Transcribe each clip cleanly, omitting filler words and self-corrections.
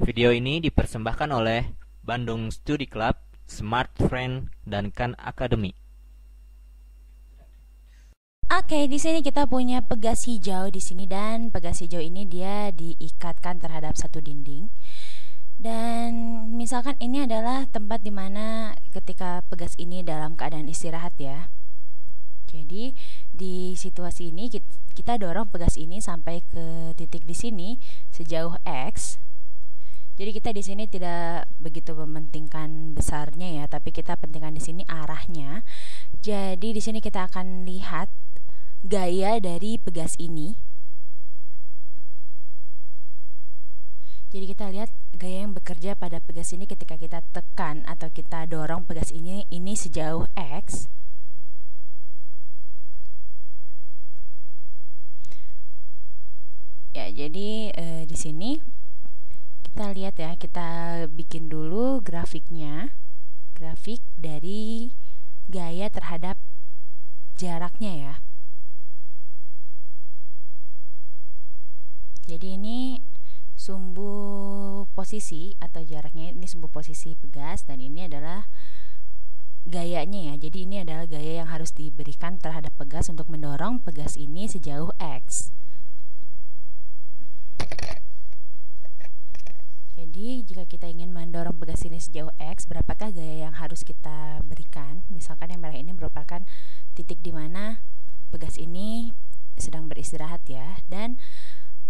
Video ini dipersembahkan oleh Bandung Studi Club, Smart Friend, dan Khan Academy. Oke, di sini kita punya pegas hijau di sini dan pegas hijau ini dia diikatkan terhadap satu dinding. Dan misalkan ini adalah tempat dimana ketika pegas ini dalam keadaan istirahat ya. Jadi di situasi ini kita dorong pegas ini sampai ke titik di sini sejauh X. Jadi kita di sini tidak begitu mementingkan besarnya ya, tapi kita pentingkan di sini arahnya. Jadi di sini kita akan lihat gaya dari pegas ini. Jadi kita lihat gaya yang bekerja pada pegas ini ketika kita tekan atau kita dorong pegas ini sejauh X. Ya, jadi di sini kita lihat ya, kita bikin dulu grafiknya. Grafik dari gaya terhadap jaraknya ya. Jadi ini sumbu posisi atau jaraknya, ini sumbu posisi pegas dan ini adalah gayanya ya. Jadi ini adalah gaya yang harus diberikan terhadap pegas untuk mendorong pegas ini sejauh X. Jadi jika kita ingin mendorong pegas ini sejauh X, berapakah gaya yang harus kita berikan? Misalkan yang merah ini merupakan titik di mana pegas ini sedang beristirahat ya. Dan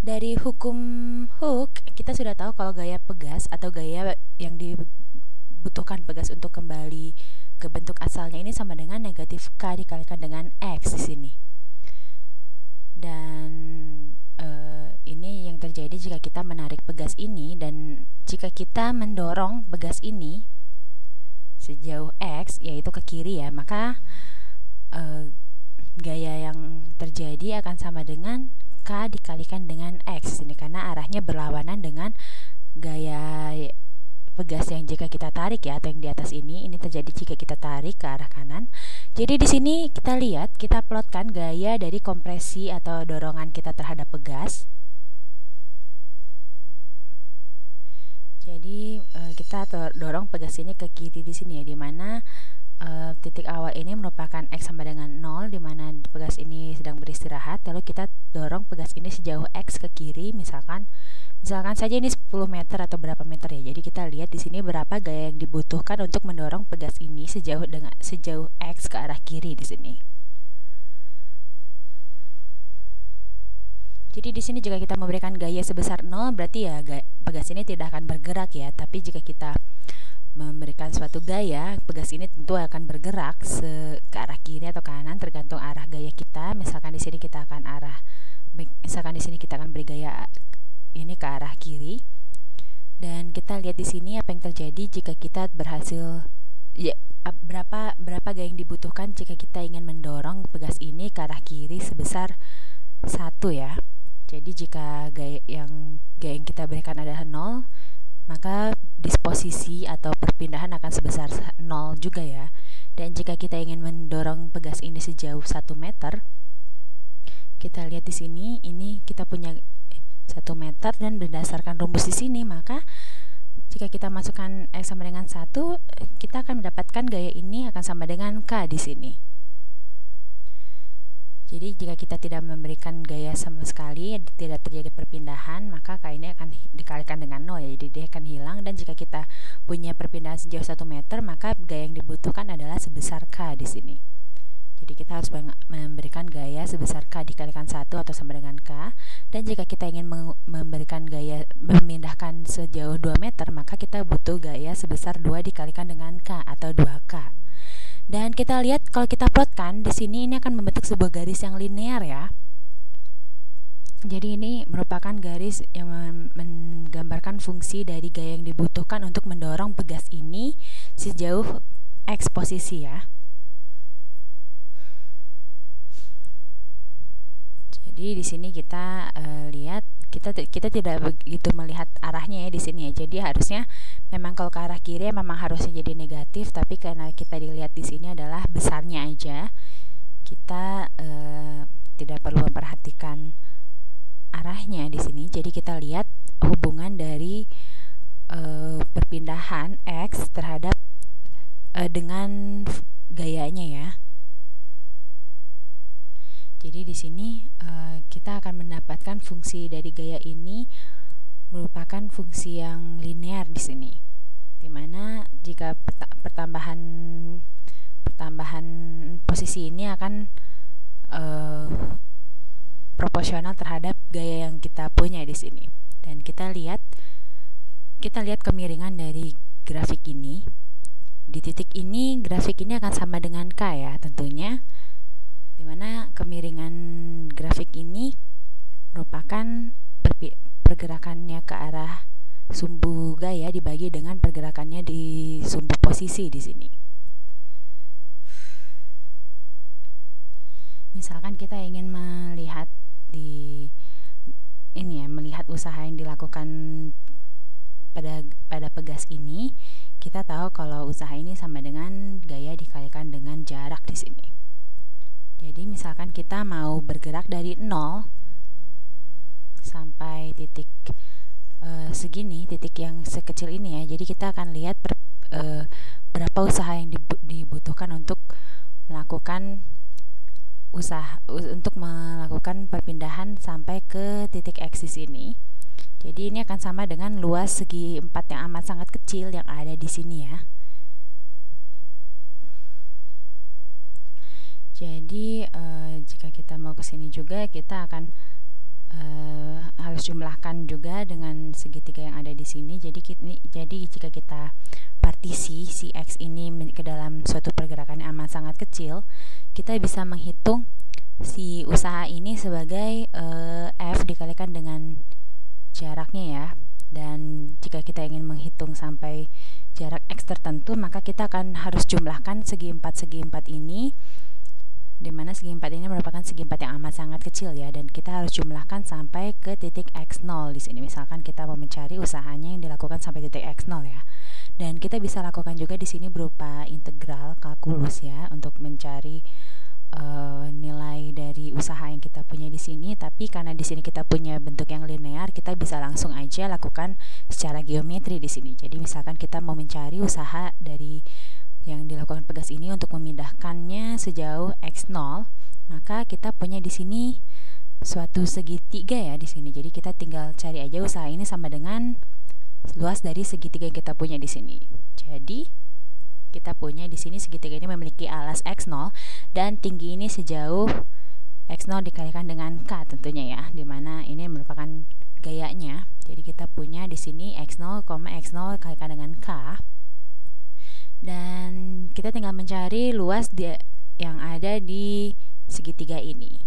dari hukum Hooke kita sudah tahu kalau gaya pegas atau gaya yang dibutuhkan pegas untuk kembali ke bentuk asalnya ini sama dengan negatif K dikalikan dengan X di sini. Dan ini yang terjadi jika kita menarik pegas ini, dan jika kita mendorong pegas ini sejauh X, yaitu ke kiri ya, maka gaya yang terjadi akan sama dengan K dikalikan dengan X ini, karena arahnya berlawanan dengan gaya pegas yang jika kita tarik ya, atau yang di atas ini terjadi jika kita tarik ke arah kanan. Jadi di sini kita lihat, kita plotkan gaya dari kompresi atau dorongan kita terhadap pegas. Jadi kita dorong pegas ini ke kiri di sini ya, di mana titik awal ini merupakan X sama dengan 0, di mana pegas ini sedang beristirahat. Lalu kita dorong pegas ini sejauh X ke kiri, misalkan saja ini 10 meter atau berapa meter ya. Jadi kita lihat di sini berapa gaya yang dibutuhkan untuk mendorong pegas ini sejauh X ke arah kiri di sini. Jadi di sini jika kita memberikan gaya sebesar 0, berarti ya pegas ini tidak akan bergerak ya. Tapi jika kita memberikan suatu gaya, pegas ini tentu akan bergerak ke arah kiri atau kanan tergantung arah gaya kita. Misalkan di sini kita akan beri gaya ini ke arah kiri. Dan kita lihat di sini apa yang terjadi jika kita berhasil ya, berapa gaya yang dibutuhkan jika kita ingin mendorong pegas ini ke arah kiri sebesar 1 ya. Jadi jika gaya yang kita berikan adalah 0, maka disposisi atau perpindahan akan sebesar 0 juga ya. Dan jika kita ingin mendorong pegas ini sejauh 1 meter, kita lihat di sini, ini kita punya 1 meter, dan berdasarkan rumus di sini, maka jika kita masukkan X sama dengan 1, kita akan mendapatkan gaya ini akan sama dengan K di sini. Jadi jika kita tidak memberikan gaya sama sekali, tidak terjadi perpindahan, maka K ini akan dikalikan dengan 0 ya, jadi dia akan hilang. Dan jika kita punya perpindahan sejauh 1 meter, maka gaya yang dibutuhkan adalah sebesar K di sini. Jadi kita harus memberikan gaya sebesar K dikalikan 1 atau sama dengan K. Dan jika kita ingin memberikan gaya memindahkan sejauh 2 meter, maka kita butuh gaya sebesar 2 dikalikan dengan K atau 2K. Dan kita lihat kalau kita plotkan di sini, ini akan membentuk sebuah garis yang linear ya. Jadi ini merupakan garis yang menggambarkan fungsi dari gaya yang dibutuhkan untuk mendorong pegas ini sejauh X posisi ya. Jadi di sini kita lihat kita tidak begitu melihat arahnya ya di sini ya. Jadi harusnya memang kalau ke arah kiri memang harusnya jadi negatif, tapi karena kita dilihat di sini adalah besarnya aja, kita tidak perlu memperhatikan arahnya di sini. Jadi kita lihat hubungan dari perpindahan X terhadap dengan gayanya ya. Jadi di sini kita akan mendapatkan fungsi dari gaya ini merupakan fungsi yang linear di sini. Dimana jika pertambahan posisi ini akan proporsional terhadap gaya yang kita punya di sini. Dan kita lihat kemiringan dari grafik ini. Di titik ini grafik ini akan sama dengan K ya tentunya, dimana kemiringan grafik ini merupakan pergerakannya ke arah sumbu gaya dibagi dengan pergerakannya di sumbu posisi di sini. Misalkan kita ingin melihat melihat usaha yang dilakukan pada pegas ini, kita tahu kalau usaha ini sama dengan gaya dikalikan dengan jarak di sini. Jadi misalkan kita mau bergerak dari 0 sampai titik segini, titik yang sekecil ini ya. Jadi kita akan lihat berapa usaha yang dibutuhkan untuk melakukan perpindahan sampai ke titik X di sini. Jadi ini akan sama dengan luas segi 4 yang amat sangat kecil yang ada di sini ya. Jadi jika kita mau ke sini juga, kita akan harus jumlahkan juga dengan segitiga yang ada di sini. Jadi jika kita partisi si X ini ke dalam suatu pergerakan yang amat sangat kecil, kita bisa menghitung si usaha ini sebagai F dikalikan dengan jaraknya ya. Dan jika kita ingin menghitung sampai jarak X tertentu, maka kita akan harus jumlahkan segi 4 ini, dimana segi 4 ini merupakan segi 4 yang amat sangat kecil ya, dan kita harus jumlahkan sampai ke titik X0 di sini. Misalkan kita mau mencari usahanya yang dilakukan sampai titik X0 ya. Dan kita bisa lakukan juga di sini berupa integral kalkulus ya, untuk mencari nilai dari usaha yang kita punya di sini. Tapi karena di sini kita punya bentuk yang linear, kita bisa langsung aja lakukan secara geometri di sini. Jadi misalkan kita mau mencari usaha dari yang dilakukan pegas ini untuk memindahkannya sejauh X0, maka kita punya di sini suatu segitiga ya di sini. Jadi kita tinggal cari aja usaha ini sama dengan luas dari segitiga yang kita punya di sini. Jadi kita punya di sini segitiga ini memiliki alas X0 dan tinggi ini sejauh X0 dikalikan dengan K tentunya ya, dimana ini merupakan gayanya. Jadi kita punya di sini X0, X0 dikalikan dengan K. Dan kita tinggal mencari luas yang ada di segitiga ini,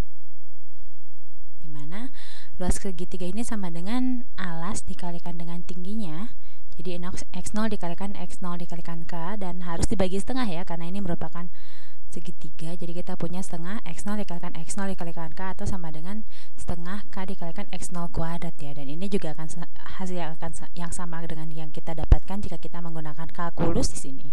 dimana luas segitiga ini sama dengan alas dikalikan dengan tingginya. Jadi X0 dikalikan X0 dikalikan K, dan harus dibagi setengah ya, karena ini merupakan segitiga. Jadi kita punya setengah X0 dikalikan X0 dikalikan K, atau sama dengan setengah K dikalikan X0 kuadrat ya. Dan ini juga akan hasil yang sama dengan yang kita dapatkan jika kita menggunakan kalkulus di sini.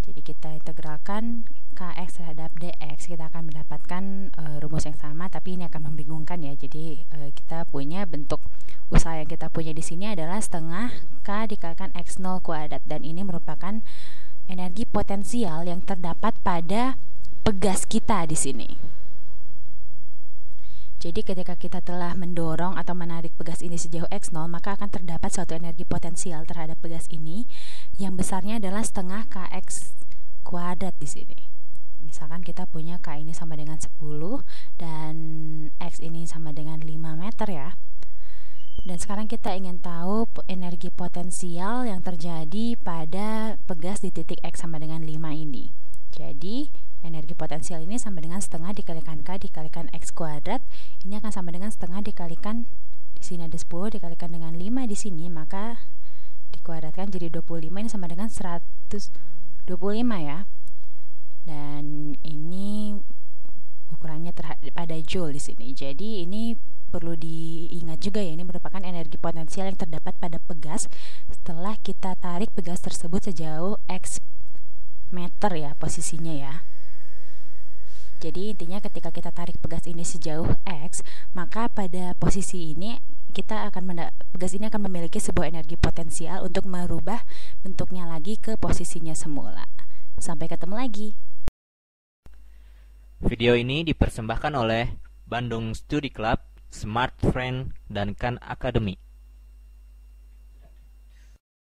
Jadi kita integralkan Kx terhadap dx, kita akan mendapatkan rumus yang sama, tapi ini akan membingungkan ya. Jadi kita punya bentuk usaha yang kita punya di sini adalah setengah K dikalikan X0 kuadrat, dan ini merupakan energi potensial yang terdapat pada pegas kita di sini. Jadi ketika kita telah mendorong atau menarik pegas ini sejauh X0, maka akan terdapat suatu energi potensial terhadap pegas ini yang besarnya adalah setengah Kx kuadrat di sini. Misalkan kita punya K ini sama dengan 10 dan X ini sama dengan 5 meter ya. Dan sekarang kita ingin tahu energi potensial yang terjadi pada pegas di titik X sama dengan 5 ini. Jadi energi potensial ini sama dengan setengah dikalikan K dikalikan X kuadrat. Ini akan sama dengan setengah dikalikan, di sini ada 10 dikalikan dengan 5 di sini, maka dikuadratkan jadi 25. Ini sama dengan 125 ya. Dan ini ukurannya pada joule di sini. Jadi ini perlu diingat juga ya, ini merupakan energi potensial yang terdapat pada pegas setelah kita tarik pegas tersebut sejauh X meter ya posisinya ya. Jadi intinya ketika kita tarik pegas ini sejauh X, maka pada posisi ini pegas ini akan memiliki sebuah energi potensial untuk merubah bentuknya lagi ke posisinya semula. Sampai ketemu lagi. Video ini dipersembahkan oleh Bandung Studi Club, Smart Friend, dan Khan Academy.